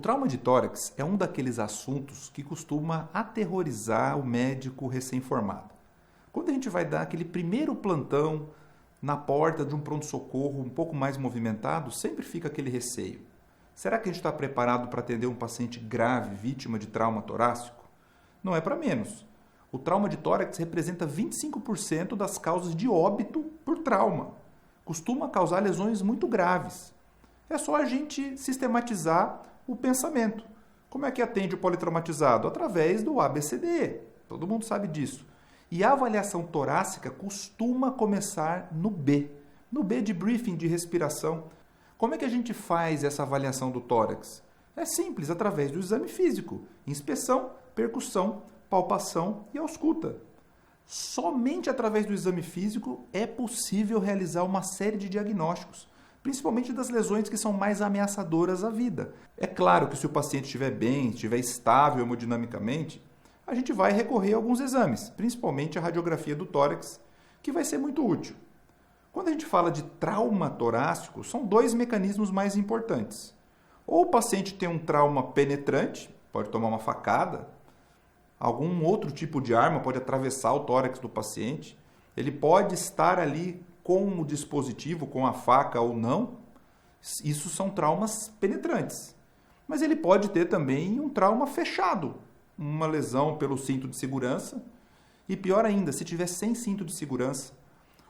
trauma de tórax é um daqueles assuntos que costuma aterrorizar o médico recém-formado. Quando a gente vai dar aquele primeiro plantão na porta de um pronto-socorro um pouco mais movimentado, sempre fica aquele receio. Será que a gente está preparado para atender um paciente grave, vítima de trauma torácico? Não é para menos. O trauma de tórax representa 25% das causas de óbito por trauma. Costuma causar lesões muito graves. É só a gente sistematizar o pensamento. Como é que atende o politraumatizado? Através do ABCDE. Todo mundo sabe disso. E a avaliação torácica costuma começar no B. No B de briefing, de respiração. Como é que a gente faz essa avaliação do tórax? É simples, através do exame físico. Inspeção, percussão, palpação e ausculta. Somente através do exame físico é possível realizar uma série de diagnósticos, principalmente das lesões que são mais ameaçadoras à vida. É claro que se o paciente estiver bem, estiver estável hemodinamicamente, a gente vai recorrer a alguns exames, principalmente a radiografia do tórax, que vai ser muito útil. Quando a gente fala de trauma torácico, são dois mecanismos mais importantes. Ou o paciente tem um trauma penetrante, pode tomar uma facada, algum outro tipo de arma pode atravessar o tórax do paciente, ele pode estar ali com o dispositivo, com a faca ou não, isso são traumas penetrantes. Mas ele pode ter também um trauma fechado, uma lesão pelo cinto de segurança, e pior ainda, se tiver sem cinto de segurança,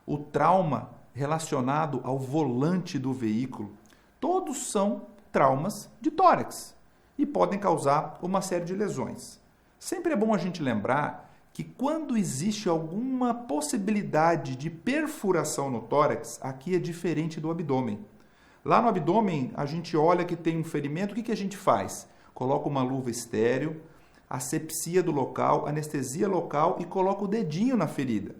o trauma relacionado ao volante do veículo, todos são traumas de tórax e podem causar uma série de lesões. Sempre é bom a gente lembrar que quando existe alguma possibilidade de perfuração no tórax, aqui é diferente do abdômen. Lá no abdômen, a gente olha que tem um ferimento, o que a gente faz? Coloca uma luva estéril, asepsia do local, anestesia local e coloca o dedinho na ferida,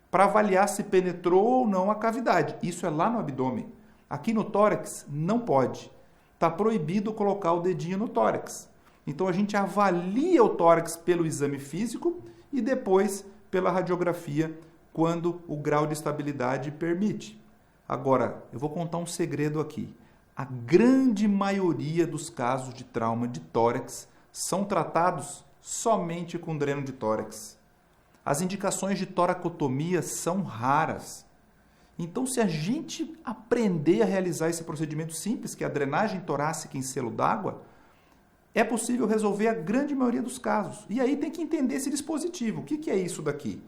para avaliar se penetrou ou não a cavidade. Isso é lá no abdômen. Aqui no tórax, não pode. Está proibido colocar o dedinho no tórax. Então, a gente avalia o tórax pelo exame físico e depois pela radiografia, quando o grau de estabilidade permite. Agora, eu vou contar um segredo aqui. A grande maioria dos casos de trauma de tórax são tratados somente com dreno de tórax. As indicações de toracotomia são raras. Então, se a gente aprender a realizar esse procedimento simples, que é a drenagem torácica em selo d'água, é possível resolver a grande maioria dos casos. E aí tem que entender esse dispositivo. O que é isso daqui?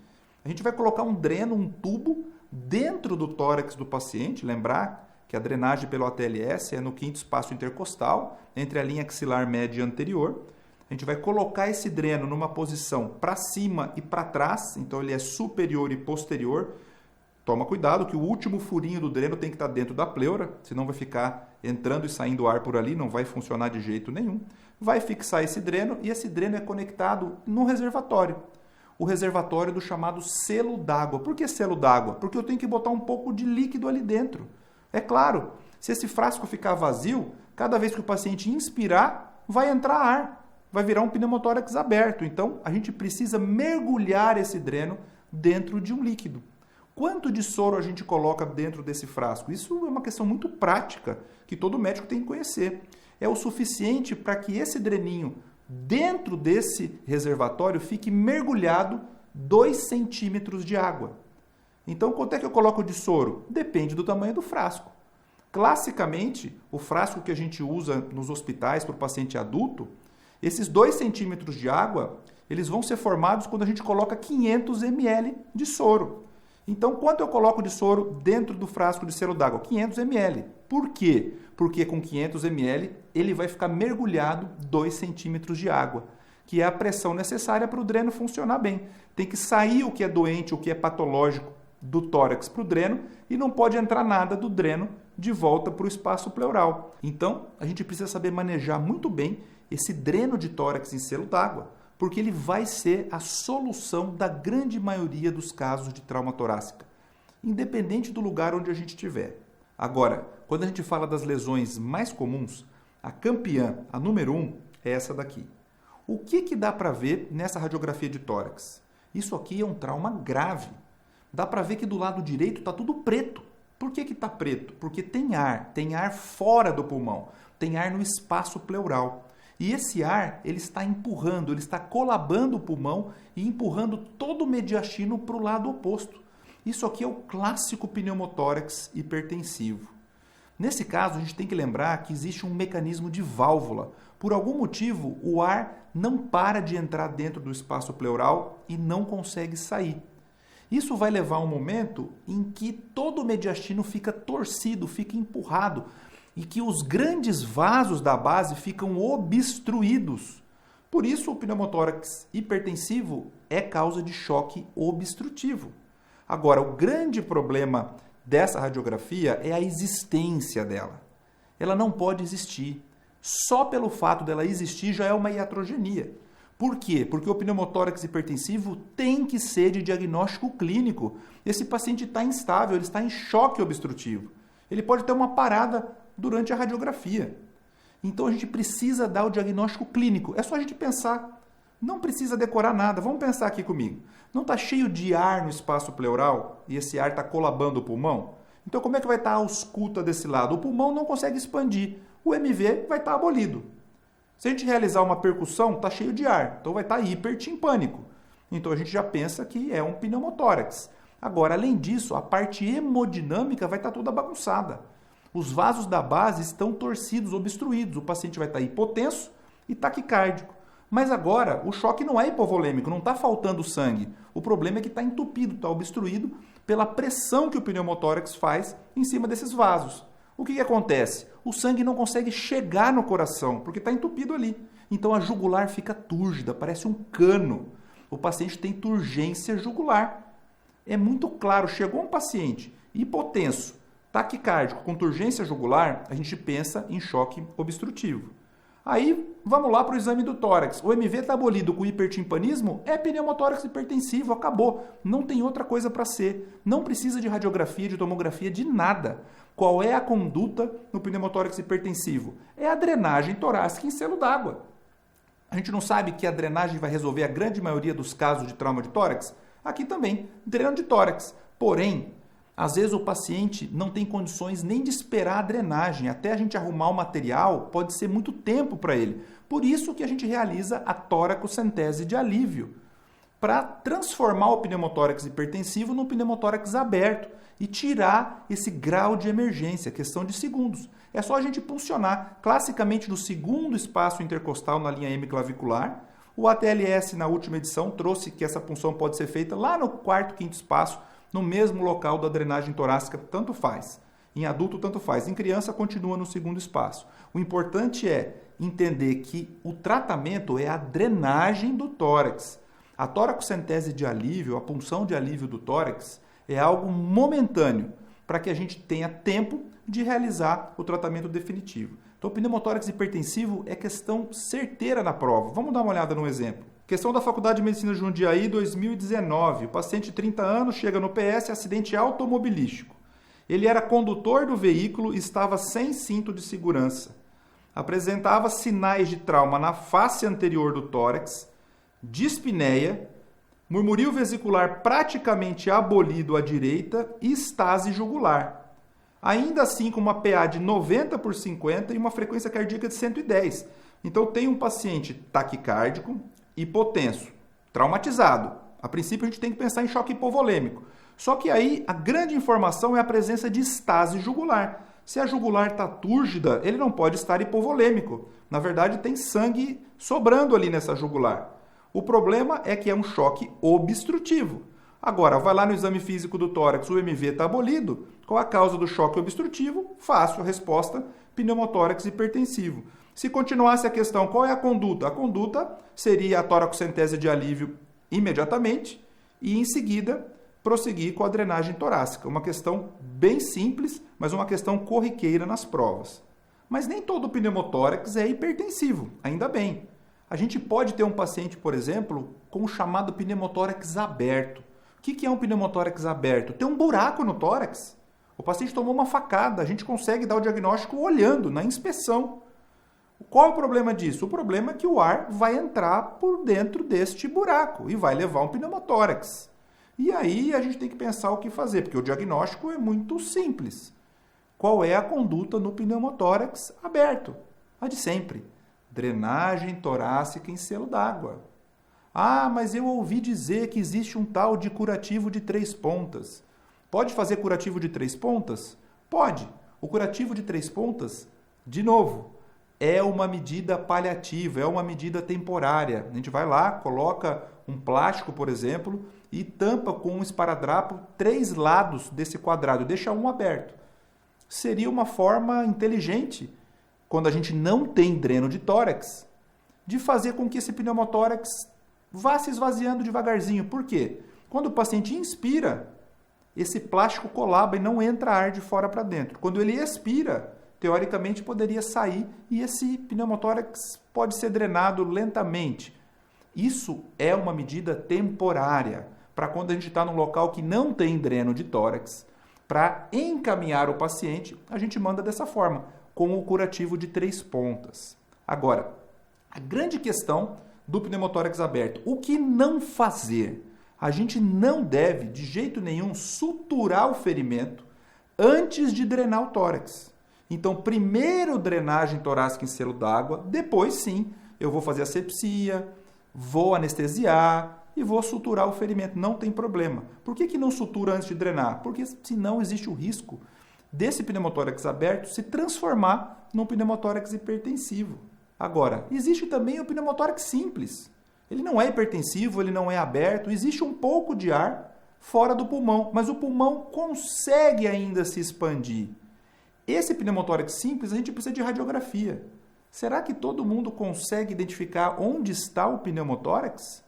A gente vai colocar um dreno, um tubo, dentro do tórax do paciente. Lembrar que a drenagem pelo ATLS é no quinto espaço intercostal, entre a linha axilar média e anterior. A gente vai colocar esse dreno numa posição para cima e para trás, então ele é superior e posterior. Toma cuidado que o último furinho do dreno tem que estar dentro da pleura, senão vai ficar entrando e saindo ar por ali, não vai funcionar de jeito nenhum. Vai fixar esse dreno e esse dreno é conectado no reservatório. O reservatório do chamado selo d'água. Por que selo d'água? Porque eu tenho que botar um pouco de líquido ali dentro. É claro, se esse frasco ficar vazio, cada vez que o paciente inspirar, vai entrar ar. Vai virar um pneumotórax aberto. Então, a gente precisa mergulhar esse dreno dentro de um líquido. Quanto de soro a gente coloca dentro desse frasco? Isso é uma questão muito prática que todo médico tem que conhecer. É o suficiente para que esse dreninho dentro desse reservatório fique mergulhado 2 centímetros de água. Então, quanto é que eu coloco de soro? Depende do tamanho do frasco. Classicamente, o frasco que a gente usa nos hospitais para o paciente adulto, esses 2 centímetros de água, eles vão ser formados quando a gente coloca 500 ml de soro. Então, quanto eu coloco de soro dentro do frasco de selo d'água? 500 ml. Por quê? Porque com 500 ml ele vai ficar mergulhado 2 centímetros de água, que é a pressão necessária para o dreno funcionar bem. Tem que sair o que é doente, o que é patológico do tórax para o dreno e não pode entrar nada do dreno de volta para o espaço pleural. Então, a gente precisa saber manejar muito bem esse dreno de tórax em selo d'água, porque ele vai ser a solução da grande maioria dos casos de trauma torácica, independente do lugar onde a gente estiver. Agora, quando a gente fala das lesões mais comuns, a campeã, a número 1, é essa daqui. O que dá para ver nessa radiografia de tórax? Isso aqui é um trauma grave. Dá para ver que do lado direito está tudo preto. Por que está preto? Porque tem ar fora do pulmão, tem ar no espaço pleural. E esse ar, ele está empurrando, ele está colabando o pulmão e empurrando todo o mediastino para o lado oposto. Isso aqui é o clássico pneumotórax hipertensivo. Nesse caso, a gente tem que lembrar que existe um mecanismo de válvula. Por algum motivo, o ar não para de entrar dentro do espaço pleural e não consegue sair. Isso vai levar a um momento em que todo o mediastino fica torcido, fica empurrado e que os grandes vasos da base ficam obstruídos. Por isso, o pneumotórax hipertensivo é causa de choque obstrutivo. Agora, o grande problema dessa radiografia é a existência dela. Ela não pode existir. Só pelo fato dela existir já é uma iatrogenia. Por quê? Porque o pneumotórax hipertensivo tem que ser de diagnóstico clínico. Esse paciente está instável, ele está em choque obstrutivo. Ele pode ter uma parada durante a radiografia. Então a gente precisa dar o diagnóstico clínico. É só a gente pensar. Não precisa decorar nada. Vamos pensar aqui comigo. Não está cheio de ar no espaço pleural e esse ar está colabando o pulmão? Então como é que vai estar a ausculta desse lado? O pulmão não consegue expandir. O MV vai estar abolido. Se a gente realizar uma percussão, está cheio de ar, então vai estar hipertimpânico. Então a gente já pensa que é um pneumotórax. Agora, além disso, a parte hemodinâmica vai estar toda bagunçada. Os vasos da base estão torcidos, obstruídos. O paciente vai estar hipotenso e taquicárdico. Mas agora, o choque não é hipovolêmico, não está faltando sangue. O problema é que está entupido, está obstruído pela pressão que o pneumotórax faz em cima desses vasos. O que acontece? O sangue não consegue chegar no coração, porque está entupido ali. Então a jugular fica túrgida, parece um cano. O paciente tem turgência jugular. É muito claro, chegou um paciente hipotenso, taquicárdico, com turgência jugular, a gente pensa em choque obstrutivo. Aí, vamos lá para o exame do tórax. O MV está abolido com hipertimpanismo? É pneumotórax hipertensivo, acabou. Não tem outra coisa para ser. Não precisa de radiografia, de tomografia, de nada. Qual é a conduta no pneumotórax hipertensivo? É a drenagem torácica em selo d'água. A gente não sabe que a drenagem vai resolver a grande maioria dos casos de trauma de tórax? Aqui também, dreno de tórax. Porém, às vezes o paciente não tem condições nem de esperar a drenagem. Até a gente arrumar o material, pode ser muito tempo para ele. Por isso que a gente realiza a toracocentese de alívio, para transformar o pneumotórax hipertensivo num pneumotórax aberto e tirar esse grau de emergência, questão de segundos. É só a gente puncionar, classicamente no segundo espaço intercostal na linha hemiclavicular. O ATLS, na última edição, trouxe que essa punção pode ser feita lá no quarto, quinto espaço, no mesmo local da drenagem torácica, tanto faz. Em adulto, tanto faz. Em criança, continua no segundo espaço. O importante é entender que o tratamento é a drenagem do tórax. A toracocentese de alívio, a punção de alívio do tórax, é algo momentâneo para que a gente tenha tempo de realizar o tratamento definitivo. Então, o pneumotórax hipertensivo é questão certeira na prova. Vamos dar uma olhada no exemplo. Questão da Faculdade de Medicina de Jundiaí, 2019. O paciente de 30 anos chega no PS, acidente automobilístico. Ele era condutor do veículo e estava sem cinto de segurança. Apresentava sinais de trauma na face anterior do tórax, dispneia, murmúrio vesicular praticamente abolido à direita e estase jugular. Ainda assim com uma PA de 90/50 e uma frequência cardíaca de 110. Então tem um paciente taquicárdico, hipotenso, traumatizado. A princípio a gente tem que pensar em choque hipovolêmico. Só que aí a grande informação é a presença de estase jugular. Se a jugular está túrgida, ele não pode estar hipovolêmico. Na verdade tem sangue sobrando ali nessa jugular. O problema é que é um choque obstrutivo. Agora, vai lá no exame físico do tórax, o MV está abolido. Qual a causa do choque obstrutivo? Fácil, a resposta, pneumotórax hipertensivo. Se continuasse a questão, qual é a conduta? A conduta seria a toracocentese de alívio imediatamente e, em seguida, prosseguir com a drenagem torácica. Uma questão bem simples, mas uma questão corriqueira nas provas. Mas nem todo pneumotórax é hipertensivo, ainda bem. A gente pode ter um paciente, por exemplo, com o chamado pneumotórax aberto. O que é um pneumotórax aberto? Tem um buraco no tórax. O paciente tomou uma facada, a gente consegue dar o diagnóstico olhando, na inspeção. Qual é o problema disso? O problema é que o ar vai entrar por dentro deste buraco e vai levar um pneumotórax. E aí a gente tem que pensar o que fazer, porque o diagnóstico é muito simples. Qual é a conduta no pneumotórax aberto? A de sempre. Drenagem torácica em selo d'água. Ah, mas eu ouvi dizer que existe um tal de curativo de 3 pontas. Pode fazer curativo de 3 pontas? Pode. O curativo de 3 pontas, de novo, é uma medida paliativa, é uma medida temporária. A gente vai lá, coloca um plástico, por exemplo, e tampa com um esparadrapo 3 lados desse quadrado, deixa um aberto. Seria uma forma inteligente, quando a gente não tem dreno de tórax, de fazer com que esse pneumotórax vá se esvaziando devagarzinho. Por quê? Quando o paciente inspira, esse plástico colaba e não entra ar de fora para dentro. Quando ele expira, teoricamente poderia sair e esse pneumotórax pode ser drenado lentamente. Isso é uma medida temporária, para quando a gente está num local que não tem dreno de tórax. Para encaminhar o paciente, a gente manda dessa forma, com o curativo de 3 pontas. Agora, a grande questão do pneumotórax aberto, o que não fazer? A gente não deve, de jeito nenhum, suturar o ferimento antes de drenar o tórax. Então, primeiro drenagem torácica em selo d'água, depois sim, eu vou fazer asepsia, vou anestesiar e vou suturar o ferimento, não tem problema. Por que não sutura antes de drenar? Porque senão existe o risco desse pneumotórax aberto se transformar num pneumotórax hipertensivo. Agora, existe também o pneumotórax simples. Ele não é hipertensivo, ele não é aberto, existe um pouco de ar fora do pulmão, mas o pulmão consegue ainda se expandir. Esse pneumotórax simples, a gente precisa de radiografia. Será que todo mundo consegue identificar onde está o pneumotórax?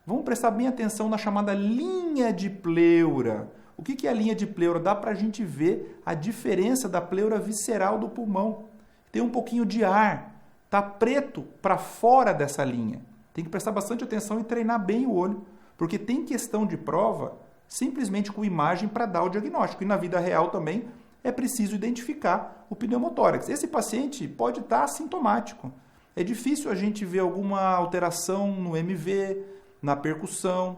Vamos prestar bem atenção na chamada linha de pleura. O que é a linha de pleura? Dá para a gente ver a diferença da pleura visceral do pulmão. Tem um pouquinho de ar, está preto para fora dessa linha. Tem que prestar bastante atenção e treinar bem o olho, porque tem questão de prova simplesmente com imagem para dar o diagnóstico. E na vida real também é preciso identificar o pneumotórax. Esse paciente pode estar assintomático. É difícil a gente ver alguma alteração no MV, na percussão.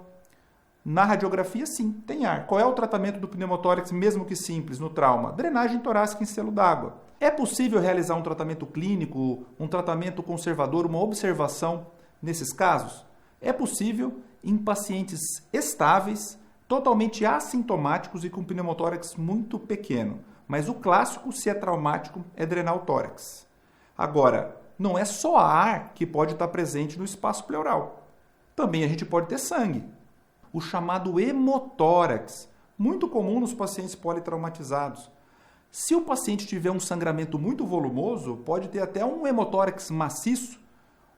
Na radiografia, sim, tem ar. Qual é o tratamento do pneumotórax, mesmo que simples, no trauma? Drenagem torácica em selo d'água. É possível realizar um tratamento clínico, um tratamento conservador, uma observação nesses casos? É possível em pacientes estáveis, totalmente assintomáticos e com pneumotórax muito pequeno. Mas o clássico, se é traumático, é drenar o tórax. Agora, não é só ar que pode estar presente no espaço pleural. Também a gente pode ter sangue. O chamado hemotórax, muito comum nos pacientes politraumatizados. Se o paciente tiver um sangramento muito volumoso, pode ter até um hemotórax maciço.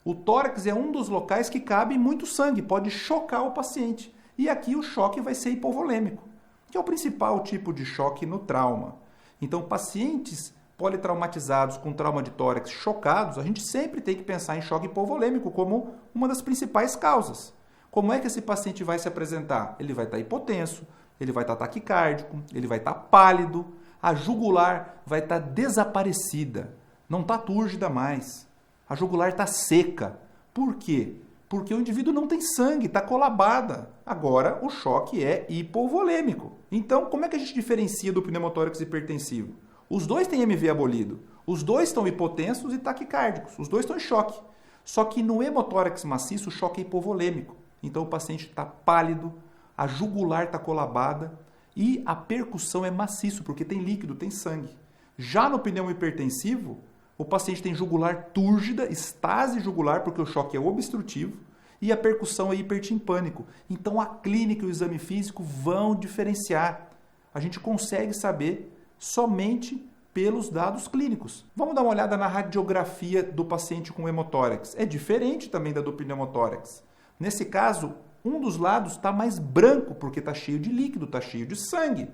O tórax é um dos locais que cabe muito sangue, pode chocar o paciente. E aqui o choque vai ser hipovolêmico, que é o principal tipo de choque no trauma. Então, pacientes politraumatizados com trauma de tórax chocados, a gente sempre tem que pensar em choque hipovolêmico como uma das principais causas. Como é que esse paciente vai se apresentar? Ele vai estar hipotenso, ele vai estar taquicárdico, ele vai estar pálido, a jugular vai estar desaparecida, não está túrgida mais. A jugular está seca. Por quê? Porque o indivíduo não tem sangue, está colabada. Agora, o choque é hipovolêmico. Então, como é que a gente diferencia do pneumotórax hipertensivo? Os dois têm MV abolido, os dois estão hipotensos e taquicárdicos, os dois estão em choque. Só que no hemotórax maciço, o choque é hipovolêmico. Então, o paciente está pálido, a jugular está colabada e a percussão é maciço, porque tem líquido, tem sangue. Já no pneumo hipertensivo, o paciente tem jugular túrgida, estase jugular, porque o choque é obstrutivo, e a percussão é hipertimpânico. Então, a clínica e o exame físico vão diferenciar. A gente consegue saber somente pelos dados clínicos. Vamos dar uma olhada na radiografia do paciente com hemotórax. É diferente também da do pneumotórax. Nesse caso, um dos lados está mais branco, porque está cheio de líquido, está cheio de sangue.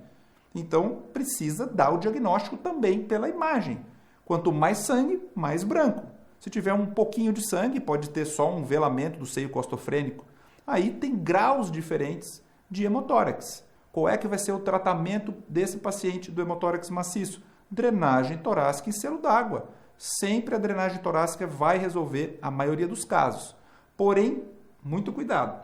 Então, precisa dar o diagnóstico também pela imagem. Quanto mais sangue, mais branco. Se tiver um pouquinho de sangue, pode ter só um velamento do seio costofrênico. Aí tem graus diferentes de hemotórax. Qual é que vai ser o tratamento desse paciente do hemotórax maciço? Drenagem torácica em selo d'água. Sempre a drenagem torácica vai resolver a maioria dos casos. Porém, muito cuidado.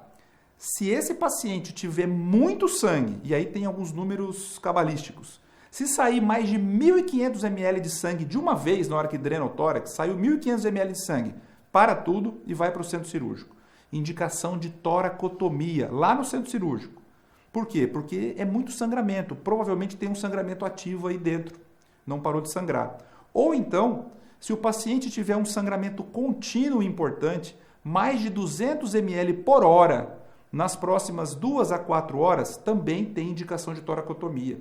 Se esse paciente tiver muito sangue, e aí tem alguns números cabalísticos, Se sair mais de 1.500 ml de sangue de uma vez na hora que drena o tórax, saiu 1.500 ml de sangue, para tudo e vai para o centro cirúrgico. Indicação de toracotomia, lá no centro cirúrgico. Por quê? Porque é muito sangramento. Provavelmente tem um sangramento ativo aí dentro. Não parou de sangrar. Ou então, se o paciente tiver um sangramento contínuo e importante, mais de 200 ml por hora, nas próximas 2 a 4 horas, também tem indicação de toracotomia.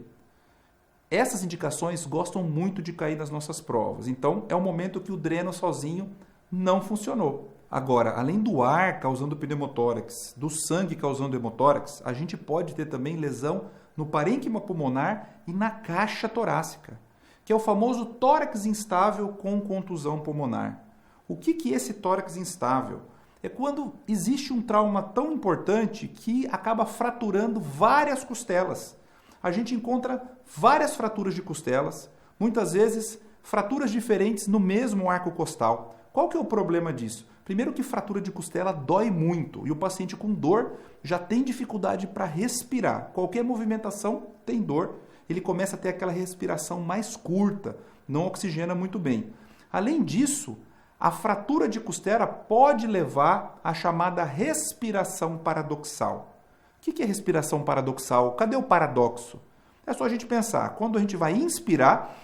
Essas indicações gostam muito de cair nas nossas provas. Então, é um momento que o dreno sozinho não funcionou. Agora, além do ar causando pneumotórax, do sangue causando hemotórax, a gente pode ter também lesão no parênquima pulmonar e na caixa torácica, que é o famoso tórax instável com contusão pulmonar. O que é esse tórax instável? É quando existe um trauma tão importante que acaba fraturando várias costelas. A gente encontra várias fraturas de costelas, muitas vezes fraturas diferentes no mesmo arco costal. Qual que é o problema disso? Primeiro que fratura de costela dói muito e o paciente com dor já tem dificuldade para respirar. Qualquer movimentação tem dor, ele começa a ter aquela respiração mais curta, não oxigena muito bem. Além disso, a fratura de costela pode levar à chamada respiração paradoxal. O que é respiração paradoxal? Cadê o paradoxo? É só a gente pensar, quando a gente vai inspirar,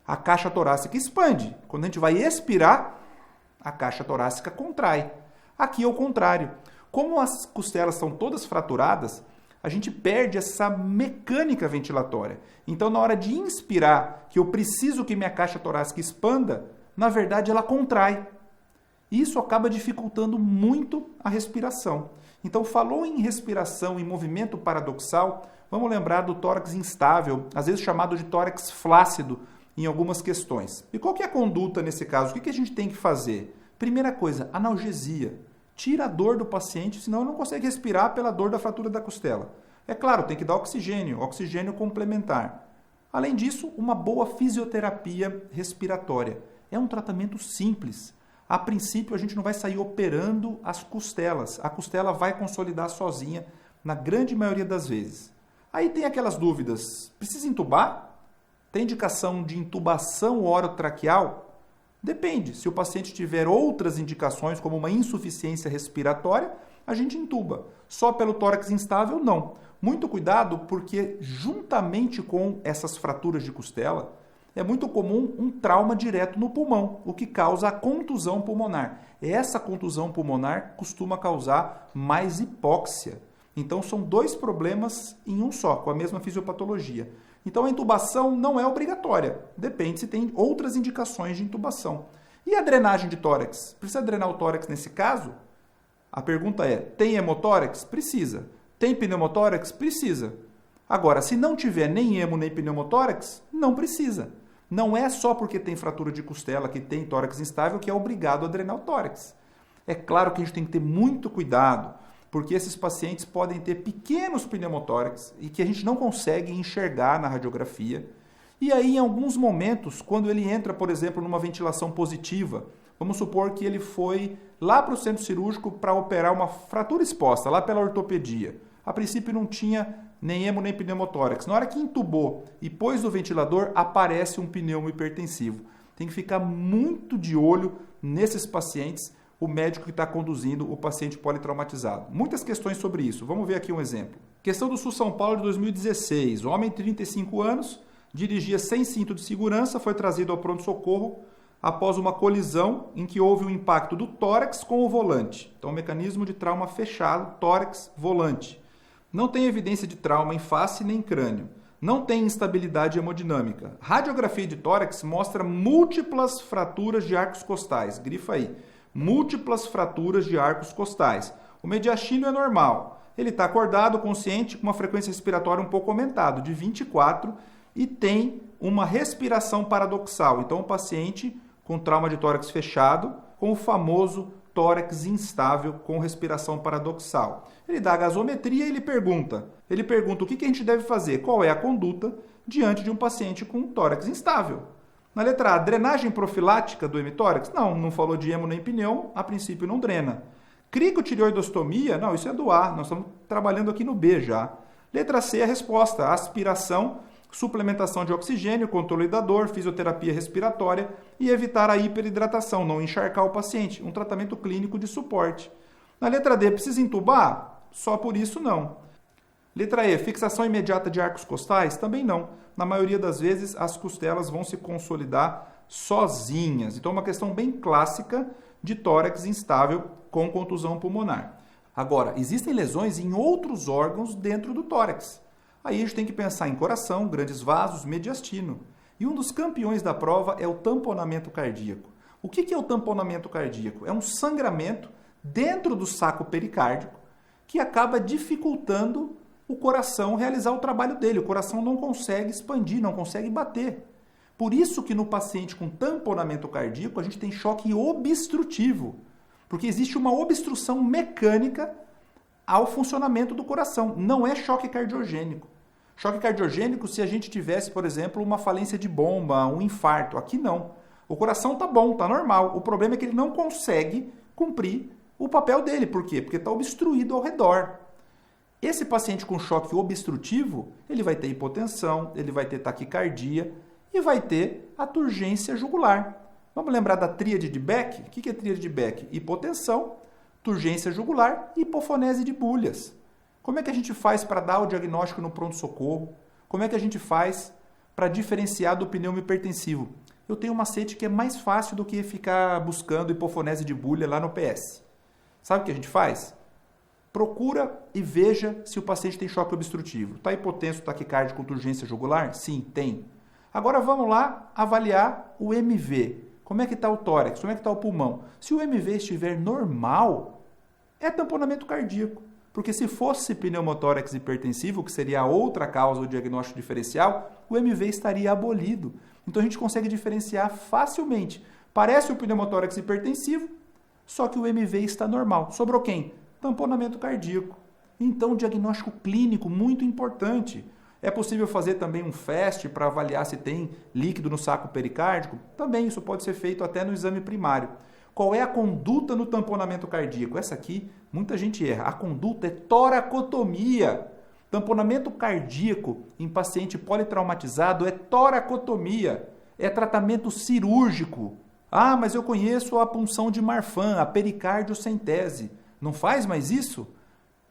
a caixa torácica expande. Quando a gente vai expirar, a caixa torácica contrai. Aqui é o contrário. Como as costelas são todas fraturadas, a gente perde essa mecânica ventilatória. Então, na hora de inspirar, que eu preciso que minha caixa torácica expanda, na verdade ela contrai. Isso acaba dificultando muito a respiração. Então, falou em respiração e movimento paradoxal, vamos lembrar do tórax instável, às vezes chamado de tórax flácido, em algumas questões. E qual que é a conduta nesse caso? O que a gente tem que fazer? Primeira coisa, analgesia. Tira a dor do paciente, senão ele não consegue respirar pela dor da fratura da costela. É claro, tem que dar oxigênio complementar. Além disso, uma boa fisioterapia respiratória. É um tratamento simples. A princípio, a gente não vai sair operando as costelas. A costela vai consolidar sozinha, na grande maioria das vezes. Aí tem aquelas dúvidas. Precisa entubar? Tem indicação de intubação orotraqueal? Depende. Se o paciente tiver outras indicações, como uma insuficiência respiratória, a gente intuba. Só pelo tórax instável, não. Muito cuidado, porque juntamente com essas fraturas de costela, é muito comum um trauma direto no pulmão, o que causa a contusão pulmonar. Essa contusão pulmonar costuma causar mais hipóxia. Então, são dois problemas em um só, com a mesma fisiopatologia. Então, a intubação não é obrigatória. Depende se tem outras indicações de intubação. E a drenagem de tórax? Precisa drenar o tórax nesse caso? A pergunta é, tem hemotórax? Precisa. Tem pneumotórax? Precisa. Agora, se não tiver nem hemo nem pneumotórax, não precisa. Não é só porque tem fratura de costela que tem tórax instável que é obrigado a drenar o tórax. É claro que a gente tem que ter muito cuidado, porque esses pacientes podem ter pequenos pneumotórax e que a gente não consegue enxergar na radiografia. E aí, em alguns momentos, quando ele entra, por exemplo, numa ventilação positiva, vamos supor que ele foi lá para o centro cirúrgico para operar uma fratura exposta, lá pela ortopedia. A princípio não tinha nem hemo nem pneumotórax. Na hora que entubou e pôs o ventilador, aparece um pneumo hipertensivo. Tem que ficar muito de olho nesses pacientes, o médico que está conduzindo o paciente politraumatizado. Muitas questões sobre isso. Vamos ver aqui um exemplo. Questão do Sul São Paulo de 2016. Homem de 35 anos, dirigia sem cinto de segurança, foi trazido ao pronto-socorro após uma colisão em que houve um impacto do tórax com o volante. Então, mecanismo de trauma fechado, tórax, volante. Não tem evidência de trauma em face nem crânio. Não tem instabilidade hemodinâmica. Radiografia de tórax mostra múltiplas fraturas de arcos costais. Grifa aí. Múltiplas fraturas de arcos costais. O mediastino é normal. Ele está acordado, consciente, com uma frequência respiratória um pouco aumentada, de 24, e tem uma respiração paradoxal. Então, o paciente com trauma de tórax fechado, com o famoso tórax instável com respiração paradoxal. Ele dá a gasometria e ele pergunta o que a gente deve fazer, qual é a conduta diante de um paciente com tórax instável. Na letra A, drenagem profilática do hemitórax? Não falou de hemo nem pneu, a princípio não drena. Cricotireoidostomia? Não, isso é do A, nós estamos trabalhando aqui no B já. Letra C, a resposta, aspiração suplementação de oxigênio, controle da dor, fisioterapia respiratória e evitar a hiperidratação, não encharcar o paciente, um tratamento clínico de suporte. Na letra D, precisa entubar? Só por isso não. Letra E, fixação imediata de arcos costais? Também não. Na maioria das vezes, as costelas vão se consolidar sozinhas. Então, é uma questão bem clássica de tórax instável com contusão pulmonar. Agora, existem lesões em outros órgãos dentro do tórax. Aí a gente tem que pensar em coração, grandes vasos, mediastino. E um dos campeões da prova é o tamponamento cardíaco. O que é o tamponamento cardíaco? É um sangramento dentro do saco pericárdico que acaba dificultando o coração realizar o trabalho dele. O coração não consegue expandir, não consegue bater. Por isso que no paciente com tamponamento cardíaco a gente tem choque obstrutivo, porque existe uma obstrução mecânica ao funcionamento do coração. Não é choque cardiogênico. Choque cardiogênico se a gente tivesse, por exemplo, uma falência de bomba, um infarto. Aqui não. O coração tá bom, tá normal. O problema é que ele não consegue cumprir o papel dele. Por quê? Porque está obstruído ao redor. Esse paciente com choque obstrutivo, ele vai ter hipotensão, ele vai ter taquicardia e vai ter a turgência jugular. Vamos lembrar da tríade de Beck? O que é tríade de Beck? Hipotensão, turgência jugular e hipofonese de Bulhas. Como é que a gente faz para dar o diagnóstico no pronto-socorro? Como é que a gente faz para diferenciar do pneumo hipertensivo? Eu tenho um macete que é mais fácil do que ficar buscando hipofonese de Bulha lá no PS. Sabe o que a gente faz? Procura e veja se o paciente tem choque obstrutivo. Está hipotenso, taquicárdio com turgência jugular? Sim, tem. Agora vamos lá avaliar o MV. Como é que está o tórax? Como é que está o pulmão? Se o MV estiver normal, é tamponamento cardíaco. Porque se fosse pneumotórax hipertensivo, que seria a outra causa do diagnóstico diferencial, o MV estaria abolido. Então a gente consegue diferenciar facilmente. Parece o pneumotórax hipertensivo, só que o MV está normal. Sobrou quem? Tamponamento cardíaco. Então, diagnóstico clínico muito importante. É possível fazer também um FAST para avaliar se tem líquido no saco pericárdico? Também isso pode ser feito até no exame primário. Qual é a conduta no tamponamento cardíaco? Essa aqui, muita gente erra. A conduta é toracotomia. Tamponamento cardíaco em paciente politraumatizado é toracotomia. É tratamento cirúrgico. Ah, mas eu conheço a punção de Marfan, a pericardiocentese. Não faz mais isso?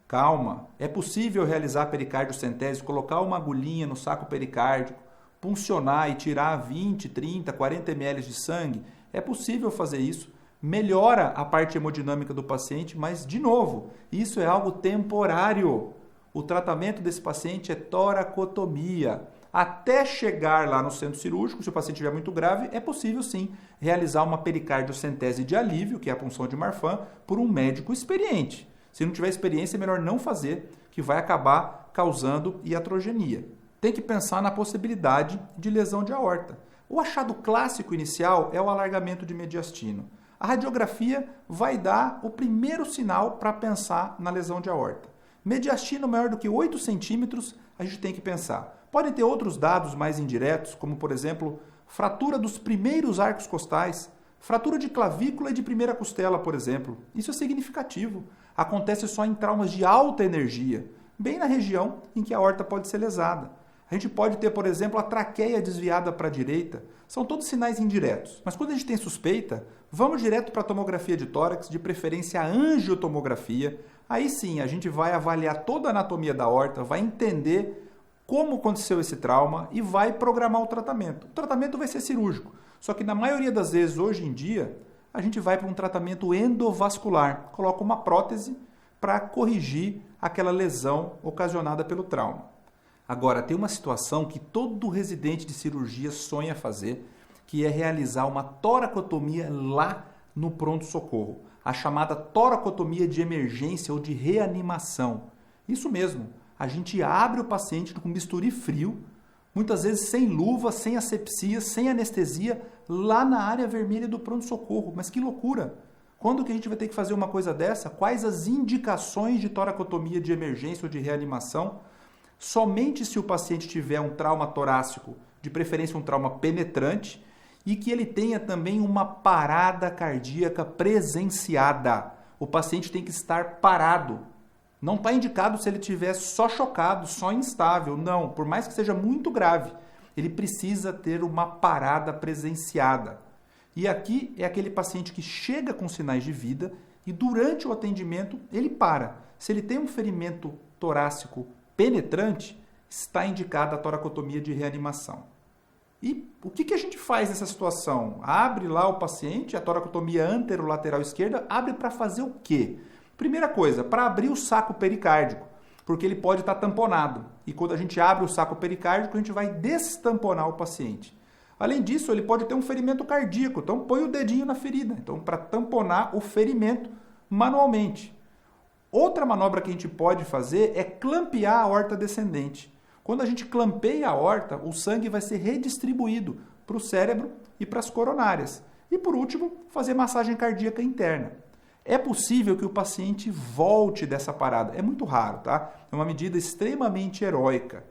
Calma, é possível realizar pericardiocentese, colocar uma agulhinha no saco pericárdico, puncionar e tirar 20, 30, 40 ml de sangue. É possível fazer isso. Melhora a parte hemodinâmica do paciente, mas, de novo, isso é algo temporário. O tratamento desse paciente é toracotomia. Até chegar lá no centro cirúrgico, se o paciente estiver muito grave, é possível sim realizar uma pericardiocentese de alívio, que é a punção de Marfan, por um médico experiente. Se não tiver experiência, é melhor não fazer, que vai acabar causando iatrogenia. Tem que pensar na possibilidade de lesão de aorta. O achado clássico inicial é o alargamento de mediastino. A radiografia vai dar o primeiro sinal para pensar na lesão de aorta. Mediastino maior do que 8 centímetros, a gente tem que pensar. Podem ter outros dados mais indiretos, como, por exemplo, fratura dos primeiros arcos costais, fratura de clavícula e de primeira costela, por exemplo. Isso é significativo. Acontece só em traumas de alta energia, bem na região em que a aorta pode ser lesada. A gente pode ter, por exemplo, a traqueia desviada para a direita. São todos sinais indiretos. Mas quando a gente tem suspeita, vamos direto para a tomografia de tórax, de preferência a angiotomografia. Aí sim, a gente vai avaliar toda a anatomia da aorta, vai entender como aconteceu esse trauma e vai programar o tratamento. O tratamento vai ser cirúrgico. Só que na maioria das vezes, hoje em dia, a gente vai para um tratamento endovascular. Coloca uma prótese para corrigir aquela lesão ocasionada pelo trauma. Agora, tem uma situação que todo residente de cirurgia sonha fazer, que é realizar uma toracotomia lá no pronto-socorro. A chamada toracotomia de emergência ou de reanimação. Isso mesmo, a gente abre o paciente com bisturi frio, muitas vezes sem luva, sem asepsia, sem anestesia, lá na área vermelha do pronto-socorro. Mas que loucura! Quando que a gente vai ter que fazer uma coisa dessa? Quais as indicações de toracotomia de emergência ou de reanimação? Somente se o paciente tiver um trauma torácico, de preferência um trauma penetrante, e que ele tenha também uma parada cardíaca presenciada. O paciente tem que estar parado. Não está indicado se ele estiver só chocado, só instável. Não, por mais que seja muito grave, ele precisa ter uma parada presenciada. E aqui é aquele paciente que chega com sinais de vida e durante o atendimento ele para. Se ele tem um ferimento torácico penetrante, está indicada a toracotomia de reanimação. E o que a gente faz nessa situação? Abre lá o paciente, a toracotomia anterolateral esquerda, abre para fazer o quê? Primeira coisa, para abrir o saco pericárdico, porque ele pode estar tamponado. E quando a gente abre o saco pericárdico, a gente vai destamponar o paciente. Além disso, ele pode ter um ferimento cardíaco, então põe o dedinho na ferida, então para tamponar o ferimento manualmente. Outra manobra que a gente pode fazer é clampear a aorta descendente. Quando a gente clampeia a aorta, o sangue vai ser redistribuído para o cérebro e para as coronárias. E por último, fazer massagem cardíaca interna. É possível que o paciente volte dessa parada. É muito raro, tá? É uma medida extremamente heróica.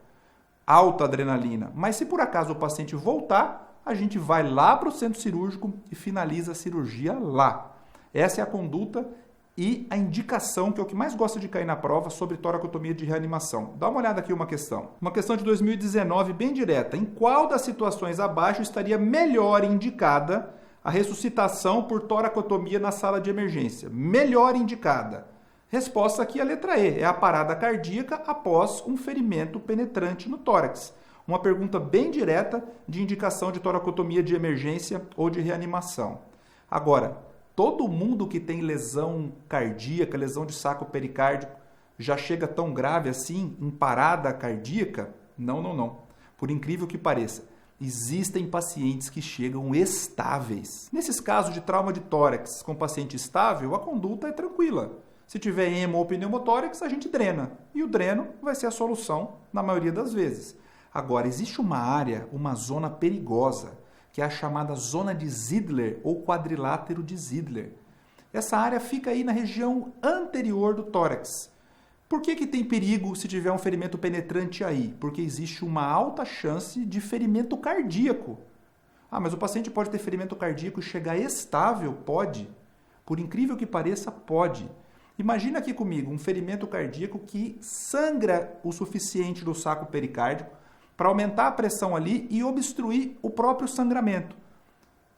Alta adrenalina. Mas se por acaso o paciente voltar, a gente vai lá para o centro cirúrgico e finaliza a cirurgia lá. Essa é a conduta e a indicação, que é o que mais gosta de cair na prova, sobre toracotomia de reanimação. Dá uma olhada aqui uma questão. Uma questão de 2019, bem direta. Em qual das situações abaixo estaria melhor indicada a ressuscitação por toracotomia na sala de emergência? Melhor indicada. Resposta aqui, a letra E. É a parada cardíaca após um ferimento penetrante no tórax. Uma pergunta bem direta de indicação de toracotomia de emergência ou de reanimação. Agora, todo mundo que tem lesão cardíaca, lesão de saco pericárdico, já chega tão grave assim, em parada cardíaca? Não. Por incrível que pareça, existem pacientes que chegam estáveis. Nesses casos de trauma de tórax com paciente estável, a conduta é tranquila. Se tiver hemo ou pneumotórax, a gente drena. E o dreno vai ser a solução na maioria das vezes. Agora, existe uma área, uma zona perigosa, que é a chamada zona de Zidler ou quadrilátero de Zidler. Essa área fica aí na região anterior do tórax. Por que tem perigo se tiver um ferimento penetrante aí? Porque existe uma alta chance de ferimento cardíaco. Ah, mas o paciente pode ter ferimento cardíaco e chegar estável? Pode. Por incrível que pareça, pode. Imagina aqui comigo um ferimento cardíaco que sangra o suficiente do saco pericárdico para aumentar a pressão ali e obstruir o próprio sangramento.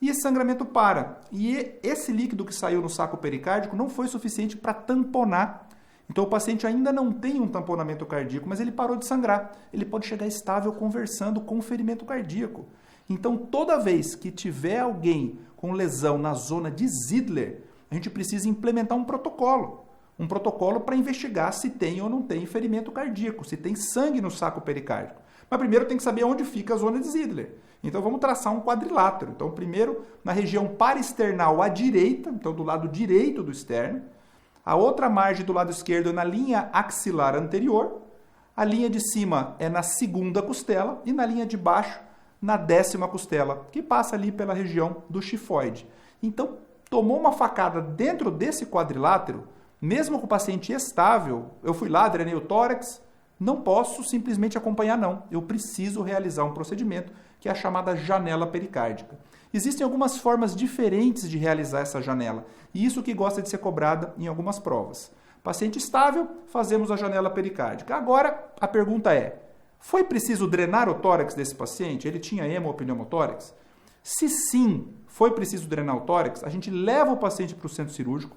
E esse sangramento para. E esse líquido que saiu no saco pericárdico não foi suficiente para tamponar. Então o paciente ainda não tem um tamponamento cardíaco, mas ele parou de sangrar. Ele pode chegar estável conversando com o ferimento cardíaco. Então toda vez que tiver alguém com lesão na zona de Zidler, a gente precisa implementar um protocolo. Um protocolo para investigar se tem ou não tem ferimento cardíaco, se tem sangue no saco pericárdico. Mas primeiro tem que saber onde fica a zona de Zidler. Então vamos traçar um quadrilátero. Então primeiro na região parasternal à direita, então do lado direito do externo. A outra margem do lado esquerdo é na linha axilar anterior. A linha de cima é na segunda costela e na linha de baixo na 10ª costela, que passa ali pela região do xifoide. Então tomou uma facada dentro desse quadrilátero, mesmo com o paciente estável, eu fui lá, drenei o tórax, não posso simplesmente acompanhar não. Eu preciso realizar um procedimento que é a chamada janela pericárdica. Existem algumas formas diferentes de realizar essa janela, e isso que gosta de ser cobrada em algumas provas. Paciente estável, fazemos a janela pericárdica. Agora, a pergunta é, foi preciso drenar o tórax desse paciente? Ele tinha hemo ou pneumotórax? Se sim, foi preciso drenar o tórax, a gente leva o paciente para o centro cirúrgico,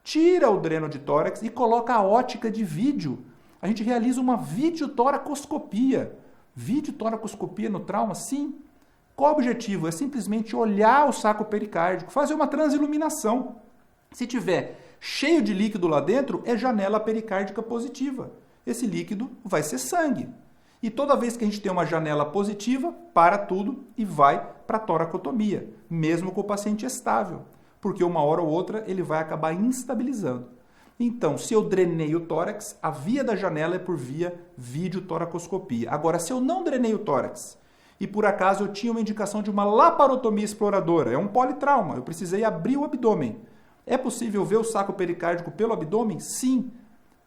tira o dreno de tórax e coloca a ótica de vídeo. A gente realiza uma videotoracoscopia. Videotoracoscopia no trauma, sim. Qual o objetivo? É simplesmente olhar o saco pericárdico, fazer uma transiluminação. Se tiver cheio de líquido lá dentro, é janela pericárdica positiva. Esse líquido vai ser sangue. E toda vez que a gente tem uma janela positiva, para tudo e vai para a toracotomia, mesmo com o paciente estável. Porque uma hora ou outra ele vai acabar instabilizando. Então, se eu drenei o tórax, a via da janela é por via videotoracoscopia. Agora, se eu não drenei o tórax e por acaso eu tinha uma indicação de uma laparotomia exploradora, é um politrauma, eu precisei abrir o abdômen. É possível ver o saco pericárdico pelo abdômen? Sim.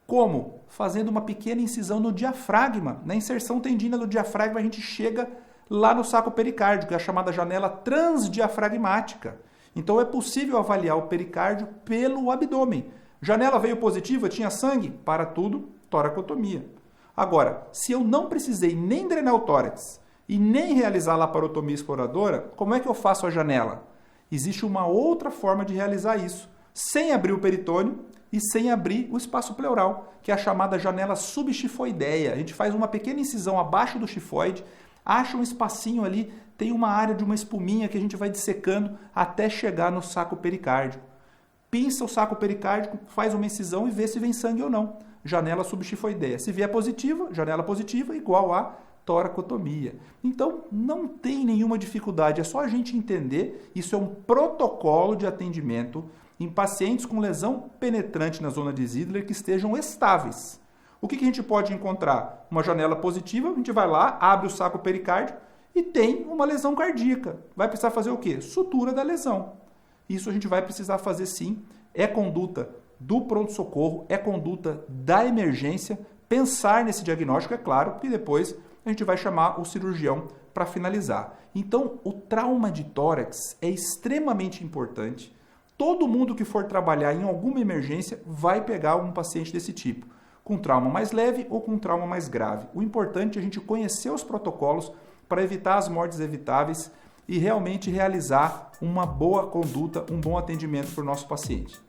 Como? Fazendo uma pequena incisão no diafragma. Na inserção tendina do diafragma a gente chega lá no saco pericárdico, é a chamada janela transdiafragmática. Então é possível avaliar o pericárdio pelo abdômen. Janela veio positiva, tinha sangue? Para tudo, toracotomia. Agora, se eu não precisei nem drenar o tórax e nem realizar a laparotomia exploradora, como é que eu faço a janela? Existe uma outra forma de realizar isso, sem abrir o peritônio e sem abrir o espaço pleural, que é a chamada janela subchifoideia. A gente faz uma pequena incisão abaixo do chifoide, acha um espacinho ali, tem uma área de uma espuminha que a gente vai dissecando até chegar no saco pericárdico. Pinça o saco pericárdico, faz uma incisão e vê se vem sangue ou não. Janela subchifoideia. Se vier positiva, janela positiva igual a toracotomia. Então, não tem nenhuma dificuldade, é só a gente entender, isso é um protocolo de atendimento em pacientes com lesão penetrante na zona de Zidler que estejam estáveis. O que a gente pode encontrar? Uma janela positiva, a gente vai lá, abre o saco pericárdico e tem uma lesão cardíaca. Vai precisar fazer o quê? Sutura da lesão. Isso a gente vai precisar fazer sim, é conduta do pronto-socorro, é conduta da emergência, pensar nesse diagnóstico, é claro, e depois a gente vai chamar o cirurgião para finalizar. Então, o trauma de tórax é extremamente importante. Todo mundo que for trabalhar em alguma emergência vai pegar um paciente desse tipo, com trauma mais leve ou com trauma mais grave. O importante é a gente conhecer os protocolos para evitar as mortes evitáveis e realmente realizar uma boa conduta, um bom atendimento para o nosso paciente.